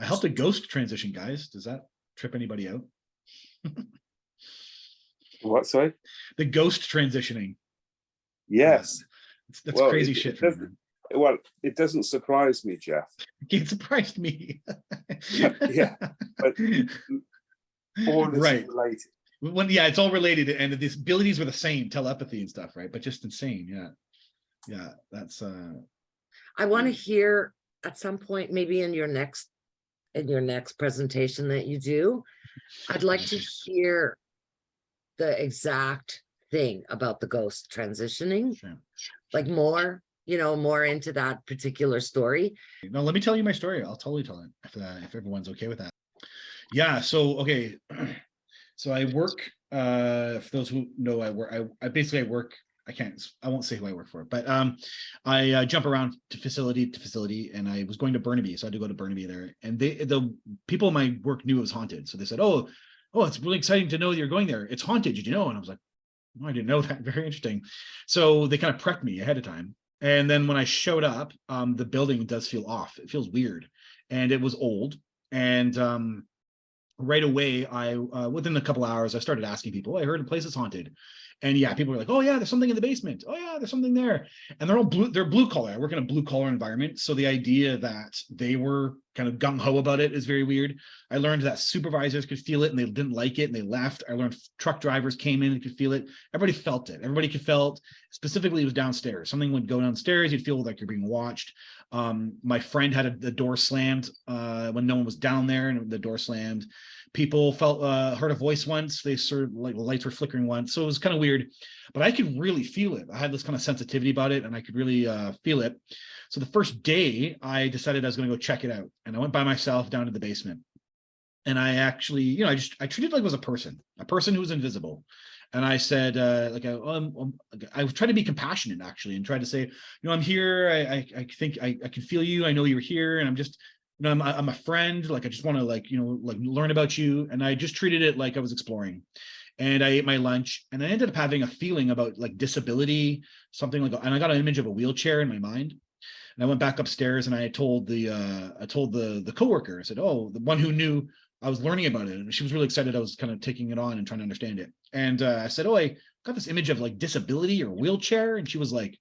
I helped a ghost transition, guys. Does that trip anybody out? What, sorry? The ghost transitioning. Yes. That's Well, crazy shit for me, man. well, it doesn't surprise me, Jeff. It surprised me. Yeah, but all this is Right. related. Yeah, it's all related, and the abilities were the same, telepathy and stuff, right? But just insane. Yeah, that's I want to hear at some point, maybe in your next presentation that you do, I'd like to hear the exact thing about the ghost transitioning, sure. like more, more into that particular story. No, let me tell you my story. I'll totally tell it if everyone's okay with that. Yeah, so okay. So I work, for those who know, I basically work, I won't say who I work for, but I jump around to facility, and I was going to Burnaby, so I had to go to Burnaby there, and the people in my work knew it was haunted, so they said, oh, it's really exciting to know that you're going there. It's haunted, did you know? And I was like, oh, I didn't know that. Very interesting. So they kind of prepped me ahead of time, and then when I showed up, the building does feel off. It feels weird, and it was old, and right away, I within a couple hours, I started asking people, I heard the place is haunted. And yeah, people were like, oh yeah, there's something in the basement. Oh yeah, there's something there. And they're blue collar. I work in a blue collar environment. So the idea that they were kind of gung-ho about it is very weird. I learned that supervisors could feel it and they didn't like it and they left. I learned truck drivers came in and could feel it. Everybody felt it. Everybody could felt, specifically it was downstairs. Something would go downstairs, you'd feel like you're being watched. My friend had the door slammed when no one was down there, and the door slammed. People felt heard a voice once. They sort of like the lights were flickering once, so it was kind of weird. But I could really feel it. I had this kind of sensitivity about it, and I could really feel it. So the first day, I decided I was going to go check it out, and I went by myself down to the basement. And I actually, I treated it like it was a person who was invisible. And I said, I was trying to be compassionate actually, and tried to say, I'm here. I think I can feel you. I know you're here, and I'm just, I'm a friend. Like I just want to learn about you. And I just treated it like I was exploring. And I ate my lunch, and I ended up having a feeling about like disability, something like, and I got an image of a wheelchair in my mind. And I went back upstairs, and I told the coworker. I said, oh, the one who knew I was learning about it, and she was really excited. I was kind of taking it on and trying to understand it. And I said, oh, I got this image of like disability or wheelchair. And she was like,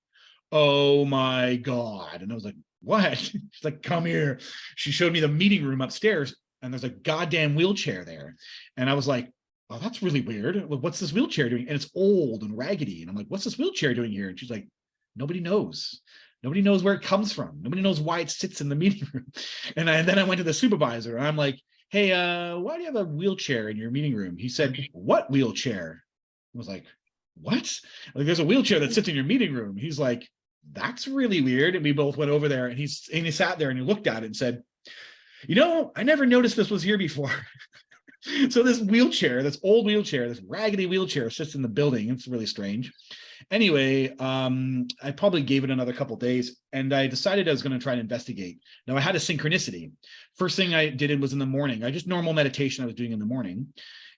oh my God. And I was like, what? She's like, come here. She showed me the meeting room upstairs, and there's a goddamn wheelchair there. And I was like, oh, that's really weird. What's this wheelchair doing? And it's old and raggedy. And I'm like, what's this wheelchair doing here? And she's like, nobody knows. Nobody knows where it comes from. Nobody knows why it sits in the meeting room. And then I went to the supervisor, and I'm like, hey, why do you have a wheelchair in your meeting room? He said, what wheelchair? I was like, what? Like, there's a wheelchair that sits in your meeting room. He's like, that's really weird. And we both went over there, and he sat there and he looked at it and said, I never noticed this was here before. So this wheelchair, this old wheelchair, this raggedy wheelchair sits in the building. It's really strange. Anyway, I probably gave it another couple of days, and I decided I was going to try and investigate. Now I had a synchronicity. First thing I did was in the morning. I just normal meditation I was doing in the morning.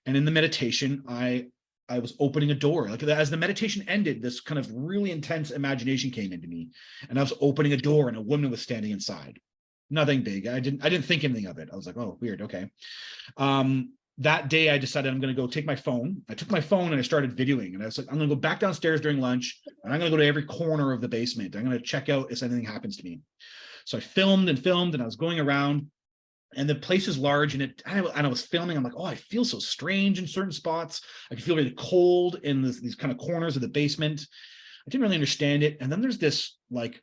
And in the meditation, I was opening a door. Like as the meditation ended, this kind of really intense imagination came into me, and I was opening a door, and a woman was standing inside. Nothing big. I didn't think anything of it. I was like, oh, weird. Okay. That day I decided I'm going to go take my phone. I took my phone and I started videoing, and I was like, I'm going to go back downstairs during lunch, and I'm going to go to every corner of the basement. I'm going to check out if anything happens to me. So I filmed, and I was going around, and the place is large, and I was filming. I'm like, oh, I feel so strange in certain spots. I can feel really cold in these kind of corners of the basement. I didn't really understand it. And then there's this like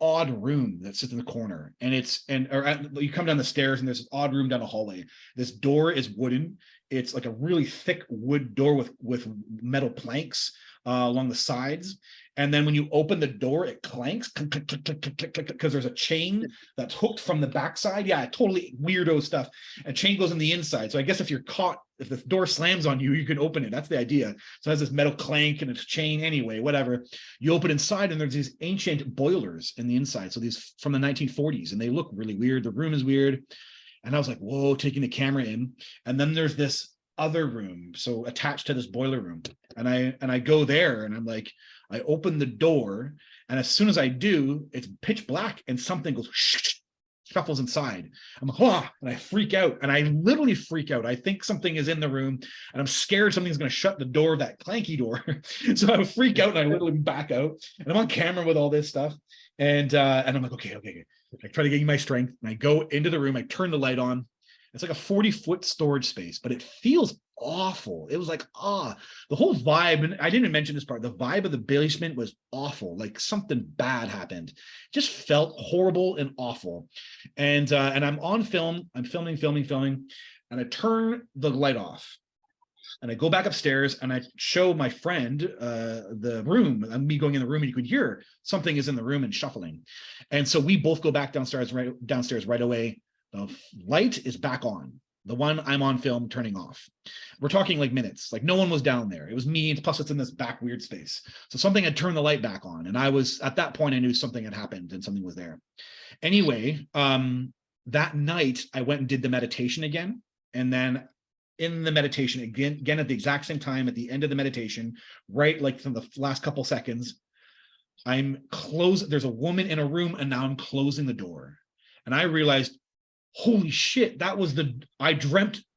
odd room that sits in the corner, and you come down the stairs, and there's this odd room down a hallway. This door is wooden. It's like a really thick wood door with metal planks along the sides. And then when you open the door, it clanks because there's a chain that's hooked from the backside. Yeah, totally weirdo stuff. A chain goes on the inside. So I guess if you're caught, if the door slams on you, you can open it. That's the idea. So it has this metal clank and it's chain anyway, whatever. You open inside, and there's these ancient boilers in the inside. So these from the 1940s, and they look really weird. The room is weird. And I was like, whoa, taking the camera in. And then there's this other room, so attached to this boiler room. And I go there, and I'm like, I open the door, and as soon as I do, it's pitch black, and something goes shuffles inside. I'm like, oh, and I freak out, and I literally freak out. I think something is in the room, and I'm scared something's going to shut the door, that clanky door. So I freak out, and I literally back out, and I'm on camera with all this stuff, and I'm like, okay. I try to gain my strength, and I go into the room. I turn the light on. It's like a 40-foot storage space, but it feels awful. It was like, the whole vibe, and I didn't mention this part, the vibe of the basement was awful. Like something bad happened. Just felt horrible and awful. And I'm on film, I'm filming, and I turn the light off. And I go back upstairs and I show my friend the room, and me going in the room, and you could hear something is in the room and shuffling. And so we both go back downstairs right away. The light is back on. The one I'm on film turning off. We're talking like minutes. Like no one was down there. It was me, plus it's in this back weird space. So something had turned the light back on, and I was at that point, I knew something had happened and something was there. Anyway, that night I went and did the meditation again, and then in the meditation again at the exact same time, at the end of the meditation, right like from the last couple seconds, I'm closed. There's a woman in a room, and now I'm closing the door, and I realized, holy shit, that was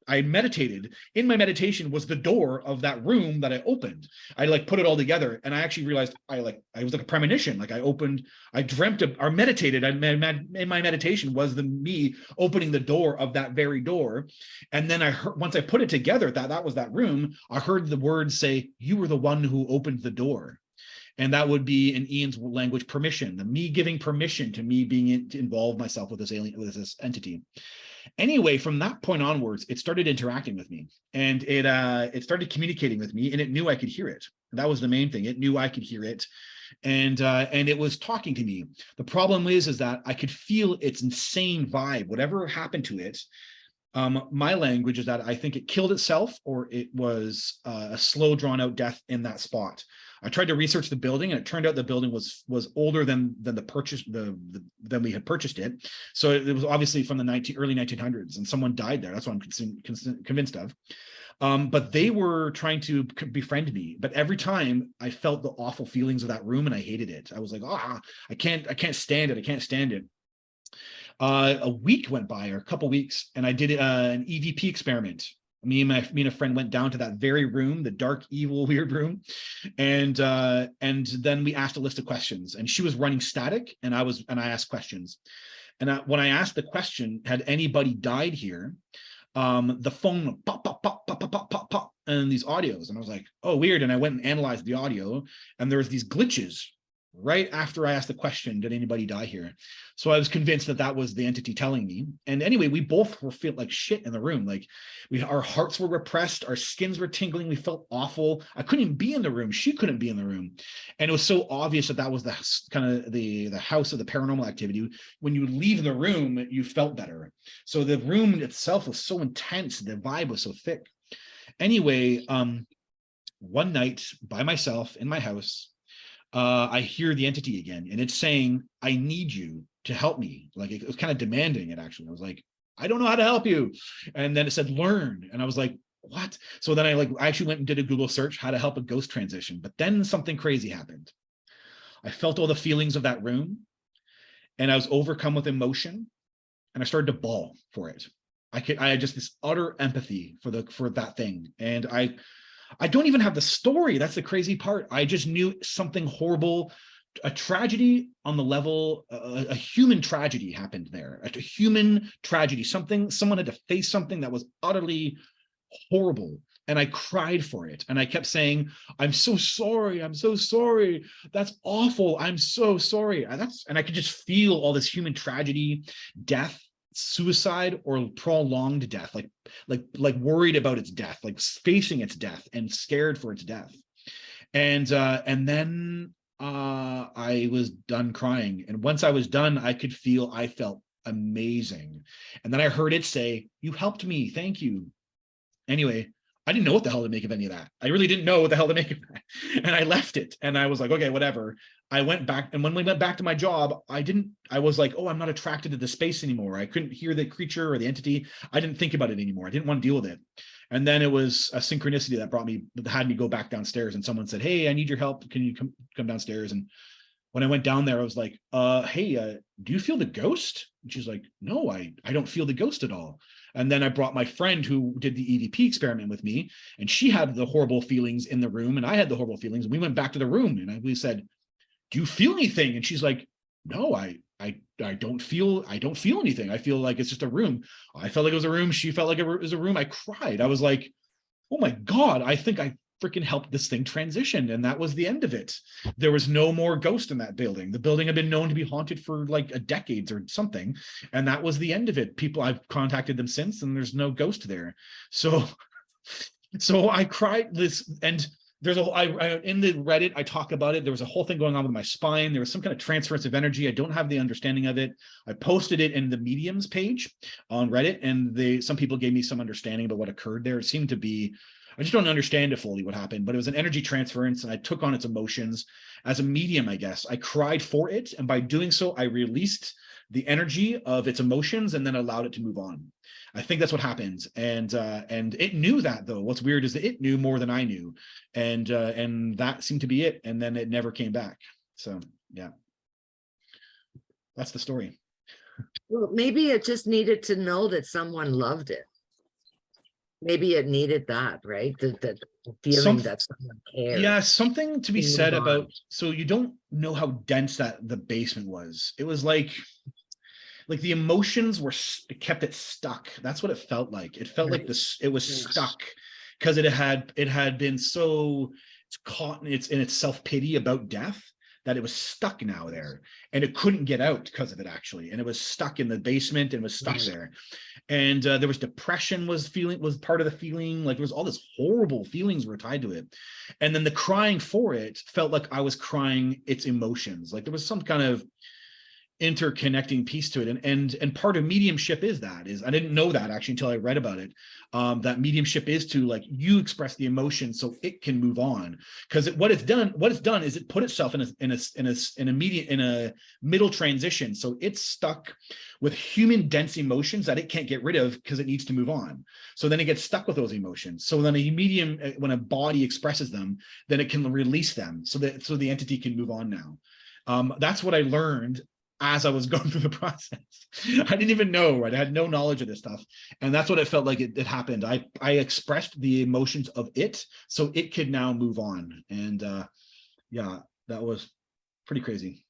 I meditated. In my meditation was the door of that room that I opened. I like put it all together, and I actually realized I was like a premonition. Like I dreamt of, or meditated. In my meditation was me opening the door of that very door. And then I heard, once I put it together, that was that room, I heard the words say, "You were the one who opened the door." And that would be in Ian's language, permission, me giving permission to me being to involve myself with this alien, with this entity. Anyway, from that point onwards, it started interacting with me, and it started communicating with me, and it knew I could hear it. That was the main thing. It knew I could hear it, and it was talking to me. The problem is that I could feel its insane vibe. Whatever happened to it, my language is that I think it killed itself, or it was a slow, drawn out death in that spot. I tried to research the building, and it turned out the building was older than than we had purchased it. So it was obviously from the early 1900s, and someone died there. That's what I'm convinced of. But they were trying to befriend me. But every time I felt the awful feelings of that room, and I hated it. I was like, I can't stand it. I can't stand it. A week went by, or a couple weeks, and I did an EVP experiment. Me and a friend went down to that very room, the dark, evil, weird room, and then we asked a list of questions. And she was running static, and I asked questions. And when I asked the question, had anybody died here? The phone went pop, pop, pop, pop, pop, pop, pop, pop, and these audios, and I was like, oh, weird. And I went and analyzed the audio, and there was these glitches right after I asked the question, did anybody die here? So I was convinced that was the entity telling me. And anyway, we both were feeling like shit in the room. Like our hearts were repressed, our skins were tingling, we felt awful. I couldn't even be in the room, she couldn't be in the room. And it was so obvious that was the kind of the house of the paranormal activity. When you leave the room, you felt better. So the room itself was so intense, the vibe was so thick. Anyway, one night by myself in my house, I hear the entity again, and it's saying, I need you to help me. Like it was kind of demanding it, actually. I was like, I don't know how to help you. And then it said, learn. And I was like, what? So then I actually went and did a Google search, how to help a ghost transition. But then something crazy happened. I felt all the feelings of that room, and I was overcome with emotion, and I started to bawl for it. I had just this utter empathy for that thing. And I don't even have the story. That's the crazy part. I just knew something horrible, a tragedy on the level, a human tragedy happened there. A human tragedy, someone had to face something that was utterly horrible. And I cried for it. And I kept saying, I'm so sorry. I'm so sorry. That's awful. I'm so sorry. And I could just feel all this human tragedy, death, suicide, or prolonged death, like worried about its death, like facing its death and scared for its death. And then I was done crying. And once I was done, I felt amazing. And then I heard it say, you helped me, thank you. Anyway, I didn't know what the hell to make of any of that. I really didn't know what the hell to make of that. And I left it, and I was like, okay, whatever. I went back, and when we went back to my job, I was like, oh, I'm not attracted to the space anymore. I couldn't hear the creature or the entity. I didn't think about it anymore. I didn't want to deal with it. And then it was a synchronicity that had me go back downstairs, and someone said, hey, I need your help. Can you come downstairs? And when I went down there, I was like, hey, do you feel the ghost? And she's like, no, I don't feel the ghost at all. And then I brought my friend who did the EVP experiment with me, and she had the horrible feelings in the room, and I had the horrible feelings. And we went back to the room, and we said, do you feel anything? And she's like, no, I don't feel anything. I feel like it's just a room. I felt like it was a room. She felt like it was a room. I cried. I was like, oh my God, I think I freaking helped this thing transition. And that was the end of it. There was no more ghost in that building. The building had been known to be haunted for like a decades or something. And that was the end of it. People, I've contacted them since, and there's no ghost there. So I cried this, and there's in the Reddit, I talk about it. There was a whole thing going on with my spine. There was some kind of transference of energy. I don't have the understanding of it. I posted it in the mediums page on Reddit, and some people gave me some understanding about what occurred there. It seemed to be, I just don't understand it fully what happened, but it was an energy transference, and I took on its emotions as a medium, I guess. I cried for it, and by doing so, I released the energy of its emotions and then allowed it to move on. I think that's what happens. And it knew that, though. What's weird is that it knew more than I knew. And that seemed to be it. And then it never came back. So yeah, that's the story. Well, maybe it just needed to know that someone loved it. Maybe it needed that, right? The feeling that someone cared. Yeah, something to be to move said on. about, so you don't know how dense that the basement was. It was like the emotions were kept it stuck. That's what it felt like. It felt like this, it was Yes. stuck because it had been so caught in its self-pity about death that it was stuck now there, and it couldn't get out because of it, actually. And it was stuck in the basement and was stuck Right. there. And there was depression was part of the feeling. Like there was all this horrible feelings were tied to it. And then the crying for it felt like I was crying its emotions. Like there was some kind of interconnecting piece to it, and part of mediumship is I didn't know that actually until I read about it, that mediumship is to, like, you express the emotion so it can move on, because what it's done is it put itself in a middle transition, so it's stuck with human dense emotions that it can't get rid of because it needs to move on. So then it gets stuck with those emotions. So then a medium, when a body expresses them, then it can release them so the entity can move on now. That's what I learned as I was going through the process. I didn't even know, right? I had no knowledge of this stuff. And that's what it felt like it happened. I expressed the emotions of it so it could now move on. And yeah, that was pretty crazy.